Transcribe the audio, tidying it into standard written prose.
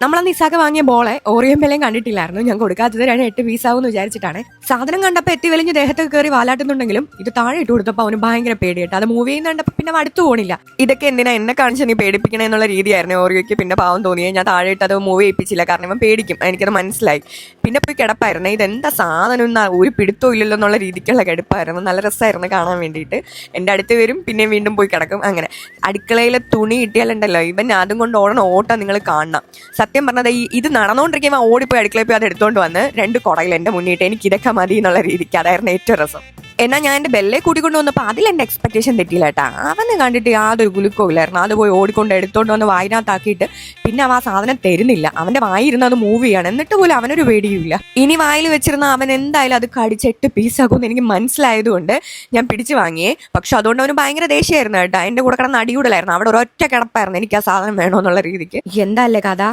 നമ്മളന്ന് ഇസാക്ക വാങ്ങിയ ബോളെ ഓറിയം വിലയും കണ്ടിട്ടില്ലായിരുന്നു. ഞാൻ കൊടുക്കാത്തത് 8 പീസാവെന്ന് വിചാരിച്ചിട്ടാണ്. സാധനം കണ്ടപ്പോൾ എത്തി വലിഞ്ഞ് ദേഹത്തൊക്കെ കയറി വാലാട്ടുന്നുണ്ടെങ്കിലും ഇത് താഴെ ഇട്ട് കൊടുത്തപ്പോൾ അവന് ഭയങ്കര പേടിയായിട്ട് അത് മൂവ് ചെയ്യുന്നുണ്ടപ്പോൾ പിന്നെ അടുത്തു പോണില്ല. ഇതൊക്കെ എന്തിനാ എന്നെ കാണിച്ച് നീ പേടിപ്പിക്കണേ എന്നുള്ള രീതിയായിരുന്നു ഓറിയോയ്ക്ക്. പിന്നെ പാവം തോന്നിയേ ഞാൻ താഴെ ഇട്ട് അത് മൂവ് ചെയ്യിപ്പിച്ചില്ല, കാരണം ഇവൻ പേടിക്കും, എനിക്കത് മനസ്സിലായി. പിന്നെ പോയി കിടപ്പായിരുന്നു. ഇതെന്താ സാധനം ഒരു പിടുത്തവും ഇല്ലല്ലോ എന്നുള്ള രീതിക്കുള്ള കിടപ്പായിരുന്നു. നല്ല രസമായിരുന്നു കാണാൻ വേണ്ടിയിട്ട്. എൻ്റെ അടുത്ത് വരും, പിന്നെ വീണ്ടും പോയി കിടക്കും. അങ്ങനെ അടുക്കളയിലെ തുണി കിട്ടിയാലുണ്ടല്ലോ ഇവൻ അതും കൊണ്ട് ഓട്ടം നിങ്ങൾ കാണണം. സത്യം പറഞ്ഞത് ഇത് നടന്നുകൊണ്ടിരിക്കുമ്പോൾ ഓടിപ്പോയി അടുക്കളയിൽ പോയി അത് എടുത്തുകൊണ്ട് വന്ന് 2 കുടയിൽ എൻ്റെ മുന്നിട്ട് എനിക്ക് ഇതൊക്കെ മതി എന്നുള്ള രീതിക്ക് അതായിരുന്നു ഏറ്റവും രസം. എന്നാൽ ഞാൻ എൻ്റെ ബെല്ലെ കൂട്ടിക്കൊണ്ട് വന്നപ്പോൾ അതിലെൻ്റെ എക്സ്പെക്ടേഷൻ തെറ്റിയില്ല കേട്ടാ. അവന് കണ്ടിട്ട് യാതൊരു കുലുക്കവും ഇല്ലായിരുന്നു. അത് പോയി ഓടിക്കൊണ്ട് എടുത്തോണ്ട് വന്ന് വായിനകത്താക്കിയിട്ട് പിന്നെ അവൻ ആ സാധനം തരുന്നില്ല. അവൻ്റെ വായിരുന്ന് അത് മൂവ് ചെയ്യാണ്. എന്നിട്ട് പോലും അവനൊരു പേടിയുമില്ല. ഇനി വായിൽ വെച്ചിരുന്ന അവൻ എന്തായാലും അത് കടിച്ച് 8 പീസാക്കുമെന്ന് എനിക്ക് മനസ്സിലായതുകൊണ്ട് ഞാൻ പിടിച്ചു വാങ്ങിയേ. പക്ഷെ അതുകൊണ്ട് അവന് ഭയങ്കര ദേഷ്യമായിരുന്നു കേട്ടോ. എൻ്റെ കൂടെ കിടന്ന് അടികൂടലായിരുന്നു. അവിടെ ഒരൊറ്റ കിടപ്പായിരുന്നു എനിക്ക് ആ സാധനം വേണമെന്നുള്ള രീതിക്ക്. എന്താ അല്ലേ കഥ?